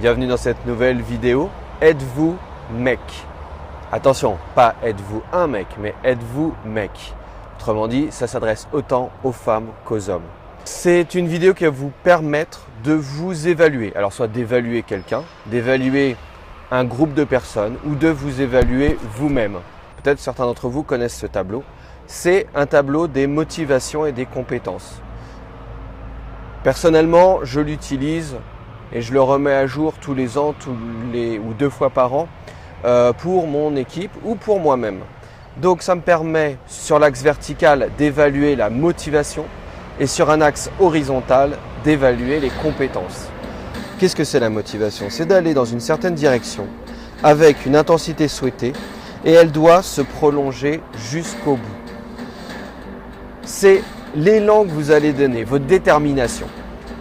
Bienvenue dans cette nouvelle vidéo. Êtes-vous mec? Attention, pas êtes-vous un mec, mais êtes-vous mec? Autrement dit, ça s'adresse autant aux femmes qu'aux hommes. C'est une vidéo qui va vous permettre de vous évaluer. Alors soit d'évaluer quelqu'un, d'évaluer un groupe de personnes ou de vous évaluer vous-même. Peut-être certains d'entre vous connaissent ce tableau. C'est un tableau des motivations et des compétences. Personnellement, je l'utilise et je le remets à jour tous les ans, ou 2 fois par an pour mon équipe ou pour moi-même. Donc ça me permet sur l'axe vertical d'évaluer la motivation et sur un axe horizontal d'évaluer les compétences. Qu'est-ce que c'est la motivation? C'est d'aller dans une certaine direction avec une intensité souhaitée et elle doit se prolonger jusqu'au bout. C'est l'élan que vous allez donner, votre détermination.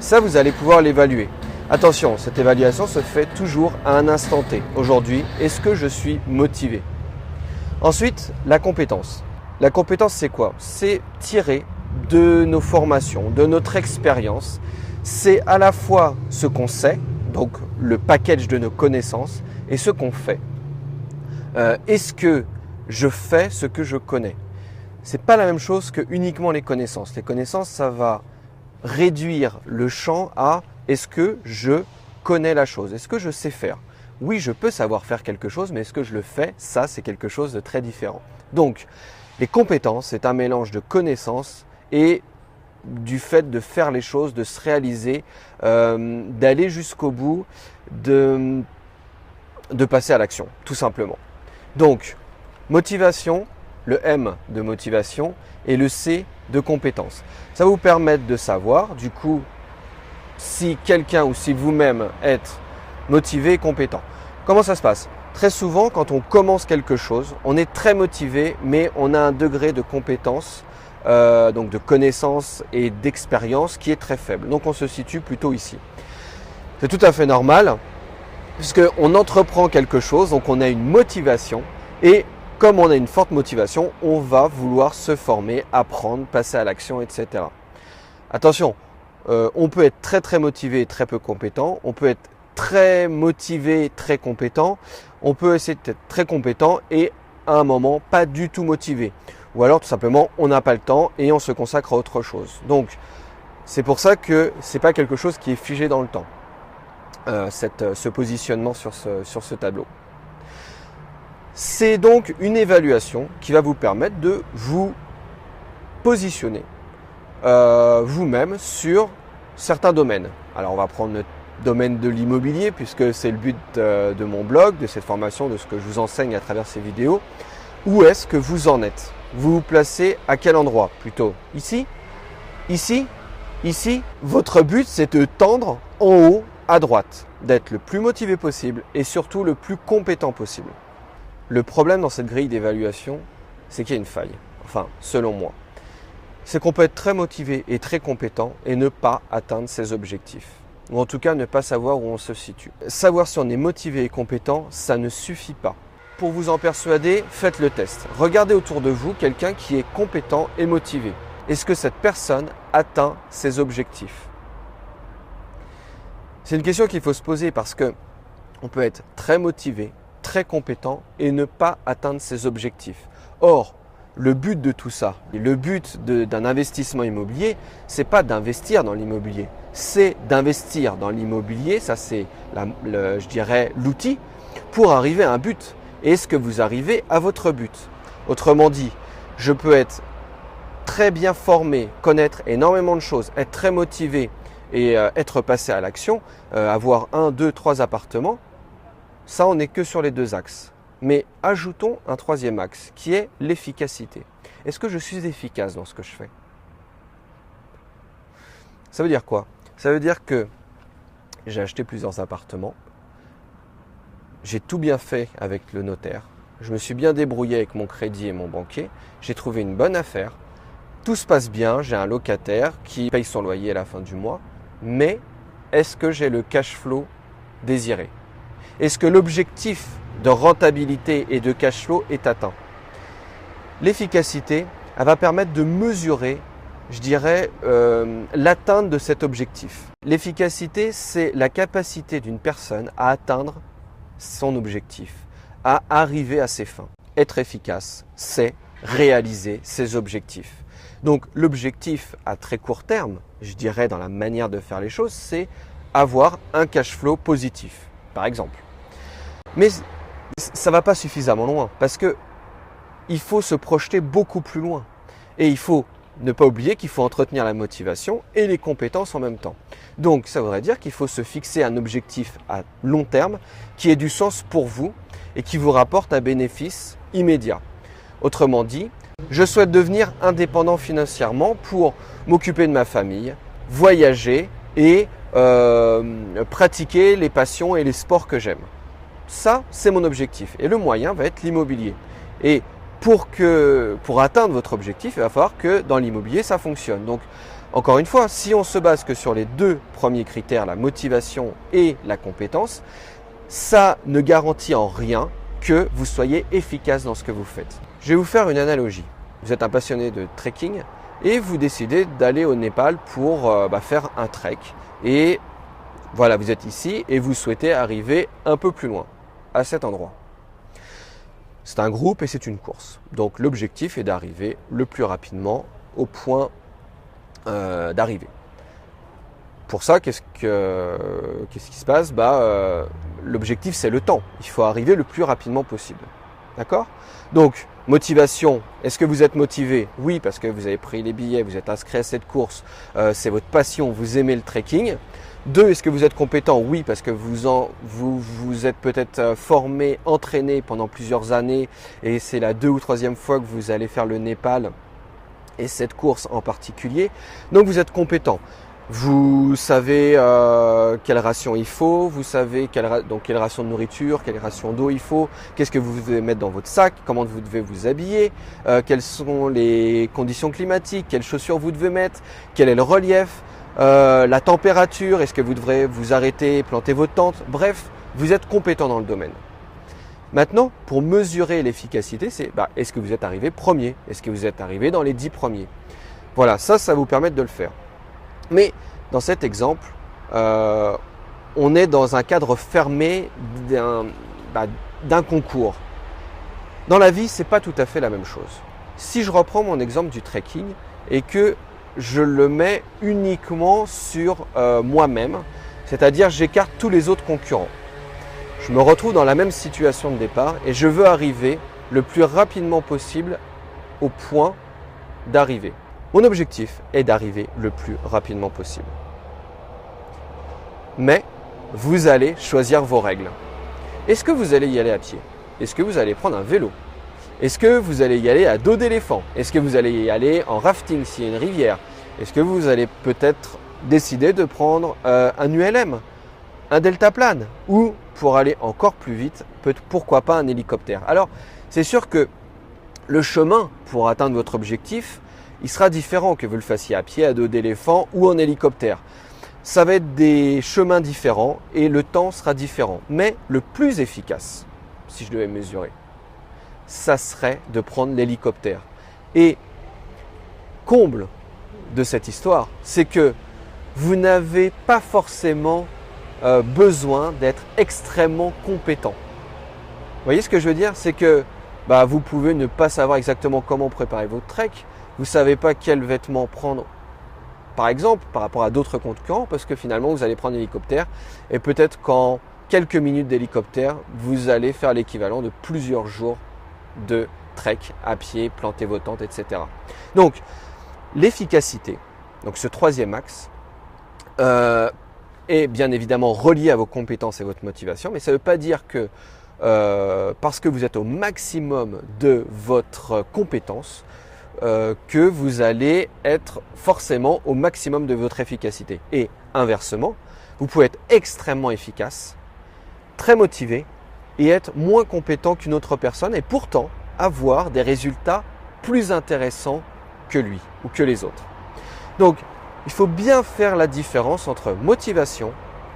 Ça, vous allez pouvoir l'évaluer. Attention, cette évaluation se fait toujours à un instant T. Aujourd'hui, est-ce que je suis motivé? Ensuite, la compétence. La compétence, c'est quoi? C'est tiré de nos formations, de notre expérience. C'est à la fois ce qu'on sait, donc le package de nos connaissances, et ce qu'on fait. Est-ce que je fais ce que je connais? C'est pas la même chose que uniquement les connaissances. Les connaissances, ça va réduire le champ à est-ce que je connais la chose? Est-ce que je sais faire? Oui, je peux savoir faire quelque chose, mais est-ce que je le fais? Ça, c'est quelque chose de très différent. Donc, les compétences, c'est un mélange de connaissances et du fait de faire les choses, de se réaliser, d'aller jusqu'au bout, de passer à l'action, tout simplement. Donc, motivation, le M de motivation et le C de compétence. Ça va vous permettre de savoir, du coup, si quelqu'un ou si vous-même êtes motivé et compétent. Comment ça se passe? Très souvent, quand on commence quelque chose, on est très motivé, mais on a un degré de compétence, donc de connaissance et d'expérience qui est très faible. Donc on se situe plutôt ici. C'est tout à fait normal, puisqu'on entreprend quelque chose, donc on a une motivation, et comme on a une forte motivation, on va vouloir se former, apprendre, passer à l'action, etc. Attention, on peut être très très motivé et très peu compétent, on peut être très motivé, très compétent, on peut essayer d'être très compétent et à un moment pas du tout motivé. Ou alors tout simplement on n'a pas le temps et on se consacre à autre chose. Donc c'est pour ça que ce n'est pas quelque chose qui est figé dans le temps, ce positionnement sur ce tableau. C'est donc une évaluation qui va vous permettre de vous positionner vous-même sur certains domaines. Alors on va prendre le domaine de l'immobilier puisque c'est le but de mon blog, de cette formation, de ce que je vous enseigne à travers ces vidéos. Où est-ce que vous en êtes? Vous vous placez à quel endroit? Plutôt ici? Ici? Ici? Votre but, c'est de tendre en haut à droite, d'être le plus motivé possible et surtout le plus compétent possible. Le problème dans cette grille d'évaluation, c'est qu'il y a une faille. Enfin, selon moi. C'est qu'on peut être très motivé et très compétent et ne pas atteindre ses objectifs. Ou en tout cas, ne pas savoir où on se situe. Savoir si on est motivé et compétent, ça ne suffit pas. Pour vous en persuader, faites le test. Regardez autour de vous quelqu'un qui est compétent et motivé. Est-ce que cette personne atteint ses objectifs? C'est une question qu'il faut se poser parce que on peut être très motivé, très compétent et ne pas atteindre ses objectifs. Or, le but de tout ça, le but d'un investissement immobilier, c'est pas d'investir dans l'immobilier, c'est d'investir dans l'immobilier, ça c'est, je dirais, l'outil pour arriver à un but. Et est-ce que vous arrivez à votre but? Autrement dit, je peux être très bien formé, connaître énormément de choses, être très motivé et être passé à l'action, avoir 1, 2, 3 appartements. Ça, on n'est que sur les 2 axes. Mais ajoutons un 3e axe qui est l'efficacité. Est-ce que je suis efficace dans ce que je fais? Ça veut dire quoi? Ça veut dire que j'ai acheté plusieurs appartements, j'ai tout bien fait avec le notaire, je me suis bien débrouillé avec mon crédit et mon banquier, j'ai trouvé une bonne affaire, tout se passe bien, j'ai un locataire qui paye son loyer à la fin du mois, mais est-ce que j'ai le cash flow désiré? Est-ce que l'objectif de rentabilité et de cash flow est atteint? L'efficacité, elle va permettre de mesurer je dirais, l'atteinte de cet objectif. L'efficacité, c'est la capacité d'une personne à atteindre son objectif, à arriver à ses fins. Être efficace, c'est réaliser ses objectifs. Donc l'objectif à très court terme, je dirais dans la manière de faire les choses, c'est avoir un cash flow positif, par exemple. Mais ça ne va pas suffisamment loin parce que il faut se projeter beaucoup plus loin. Et il faut ne pas oublier qu'il faut entretenir la motivation et les compétences en même temps. Donc ça voudrait dire qu'il faut se fixer un objectif à long terme qui ait du sens pour vous et qui vous rapporte un bénéfice immédiat. Autrement dit, je souhaite devenir indépendant financièrement pour m'occuper de ma famille, voyager et pratiquer les passions et les sports que j'aime. Ça, c'est mon objectif. Et le moyen va être l'immobilier. Et pour atteindre votre objectif, il va falloir que dans l'immobilier, ça fonctionne. Donc, encore une fois, si on se base que sur les deux premiers critères, la motivation et la compétence, ça ne garantit en rien que vous soyez efficace dans ce que vous faites. Je vais vous faire une analogie. Vous êtes un passionné de trekking et vous décidez d'aller au Népal pour faire un trek. Et voilà, vous êtes ici et vous souhaitez arriver un peu plus loin, à cet endroit. C'est un groupe et c'est une course. Donc l'objectif est d'arriver le plus rapidement au point d'arrivée. Pour ça, qu'est-ce qui se passe ? L'objectif, c'est le temps. Il faut arriver le plus rapidement possible. D'accord ? Donc, motivation. Est-ce que vous êtes motivé ? Oui, parce que vous avez pris les billets, vous êtes inscrit à cette course, c'est votre passion, vous aimez le trekking. 2, est-ce que vous êtes compétent ? Oui, parce que vous êtes peut-être formé, entraîné pendant plusieurs années et c'est la 2e ou 3e fois que vous allez faire le Népal et cette course en particulier. Donc, vous êtes compétent. Vous savez quelle ration il faut, vous savez quelle ration de nourriture, quelle ration d'eau il faut, qu'est-ce que vous devez mettre dans votre sac, comment vous devez vous habiller, quelles sont les conditions climatiques, quelles chaussures vous devez mettre, quel est le relief, la température, est-ce que vous devrez vous arrêter, planter votre tente, bref, vous êtes compétent dans le domaine. Maintenant, pour mesurer l'efficacité, c'est est-ce que vous êtes arrivé premier, est-ce que vous êtes arrivé dans les 10 premiers. Voilà, ça vous permet de le faire. Mais dans cet exemple, on est dans un cadre fermé d'un concours. Dans la vie, ce n'est pas tout à fait la même chose. Si je reprends mon exemple du trekking et que je le mets uniquement sur moi-même, c'est-à-dire j'écarte tous les autres concurrents. Je me retrouve dans la même situation de départ et je veux arriver le plus rapidement possible au point d'arrivée. Mon objectif est d'arriver le plus rapidement possible. Mais vous allez choisir vos règles. Est-ce que vous allez y aller à pied ? Est-ce que vous allez prendre un vélo ? Est-ce que vous allez y aller à dos d'éléphant ? Est-ce que vous allez y aller en rafting s'il y a une rivière ? Est-ce que vous allez peut-être décider de prendre un ULM, un deltaplane ou pour aller encore plus vite, pourquoi pas un hélicoptère ? Alors, c'est sûr que le chemin pour atteindre votre objectif, il sera différent que vous le fassiez à pied, à dos d'éléphant ou en hélicoptère. Ça va être des chemins différents et le temps sera différent. Mais le plus efficace, si je devais mesurer, ça serait de prendre l'hélicoptère. Et comble de cette histoire, c'est que vous n'avez pas forcément besoin d'être extrêmement compétent. Vous voyez ce que je veux dire ? C'est que vous pouvez ne pas savoir exactement comment préparer votre trek. Vous ne savez pas quel vêtement prendre, par exemple, par rapport à d'autres concurrents, parce que finalement, vous allez prendre l'hélicoptère et peut-être qu'en quelques minutes d'hélicoptère, vous allez faire l'équivalent de plusieurs jours de trek à pied, planter vos tentes, etc. Donc, l'efficacité, donc ce 3e axe, est bien évidemment relié à vos compétences et votre motivation, mais ça ne veut pas dire que parce que vous êtes au maximum de votre compétence, que vous allez être forcément au maximum de votre efficacité. Et inversement, vous pouvez être extrêmement efficace, très motivé et être moins compétent qu'une autre personne et pourtant avoir des résultats plus intéressants que lui ou que les autres. Donc, il faut bien faire la différence entre motivation,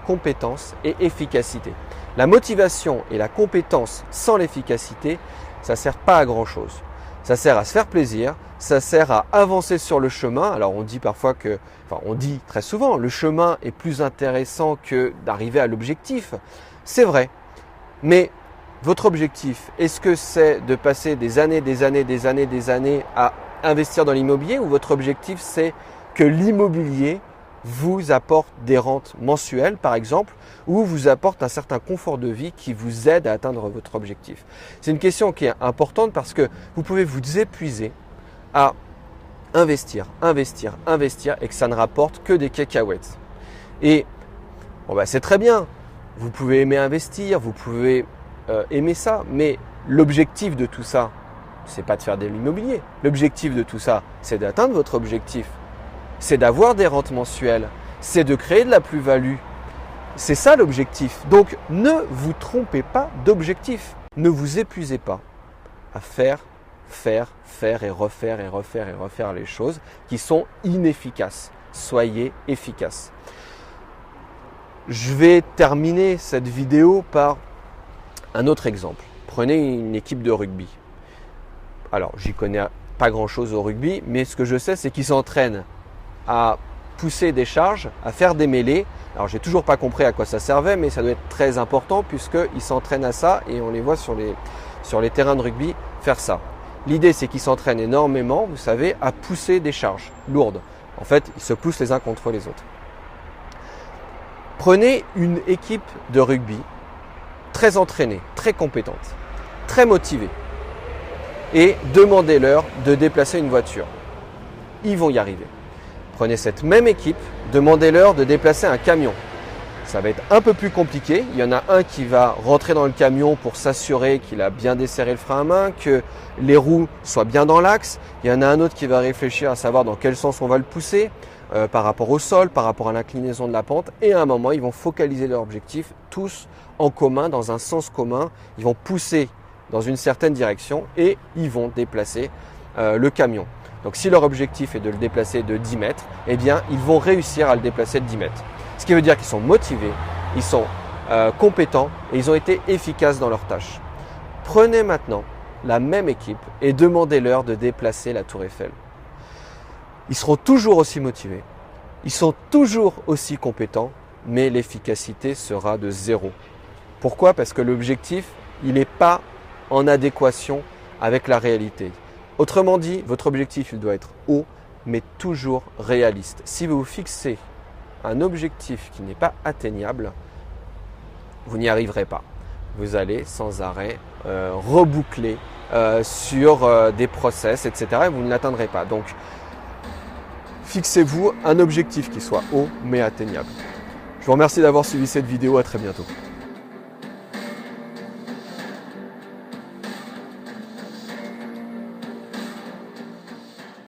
compétence et efficacité. La motivation et la compétence sans l'efficacité, ça ne sert pas à grand chose. Ça sert à se faire plaisir, ça sert à avancer sur le chemin. Alors on dit parfois que, enfin on dit très souvent, le chemin est plus intéressant que d'arriver à l'objectif. C'est vrai, mais votre objectif, est-ce que c'est de passer des années à investir dans l'immobilier, ou votre objectif c'est que l'immobilier vous apporte des rentes mensuelles par exemple, ou vous apporte un certain confort de vie qui vous aide à atteindre votre objectif? C'est une question qui est importante parce que vous pouvez vous épuiser à investir et que ça ne rapporte que des cacahuètes. Et bon c'est très bien, vous pouvez aimer investir, vous pouvez aimer ça, mais l'objectif de tout ça, c'est pas de faire de l'immobilier. L'objectif de tout ça, c'est d'atteindre votre objectif. C'est d'avoir des rentes mensuelles, c'est de créer de la plus-value. C'est ça l'objectif. Donc ne vous trompez pas d'objectif. Ne vous épuisez pas à faire et refaire les choses qui sont inefficaces. Soyez efficaces. Je vais terminer cette vidéo par un autre exemple. Prenez une équipe de rugby. Alors, j'y connais pas grand-chose au rugby, mais ce que je sais, c'est qu'ils s'entraînent à pousser des charges, à faire des mêlées. Alors, j'ai toujours pas compris à quoi ça servait, mais ça doit être très important puisqu'ils s'entraînent à ça et on les voit sur les terrains de rugby faire ça. L'idée, c'est qu'ils s'entraînent énormément, vous savez, à pousser des charges lourdes. En fait, ils se poussent les uns contre les autres. Prenez une équipe de rugby très entraînée, très compétente, très motivée et demandez-leur de déplacer une voiture. Ils vont y arriver. Prenez cette même équipe, demandez-leur de déplacer un camion. Ça va être un peu plus compliqué. Il y en a un qui va rentrer dans le camion pour s'assurer qu'il a bien desserré le frein à main, que les roues soient bien dans l'axe. Il y en a un autre qui va réfléchir à savoir dans quel sens on va le pousser, par rapport au sol, par rapport à l'inclinaison de la pente. Et à un moment, ils vont focaliser leur objectif tous en commun, dans un sens commun. Ils vont pousser dans une certaine direction et ils vont déplacer le camion. Donc si leur objectif est de le déplacer de 10 mètres, eh bien ils vont réussir à le déplacer de 10 mètres. Ce qui veut dire qu'ils sont motivés, ils sont compétents et ils ont été efficaces dans leurs tâches. Prenez maintenant la même équipe et demandez-leur de déplacer la tour Eiffel. Ils seront toujours aussi motivés, ils sont toujours aussi compétents, mais l'efficacité sera de 0. Pourquoi? Parce que l'objectif, il n'est pas en adéquation avec la réalité. Autrement dit, votre objectif, il doit être haut, mais toujours réaliste. Si vous vous fixez un objectif qui n'est pas atteignable, vous n'y arriverez pas. Vous allez sans arrêt reboucler sur des process, etc. et vous ne l'atteindrez pas. Donc, fixez-vous un objectif qui soit haut, mais atteignable. Je vous remercie d'avoir suivi cette vidéo. À très bientôt.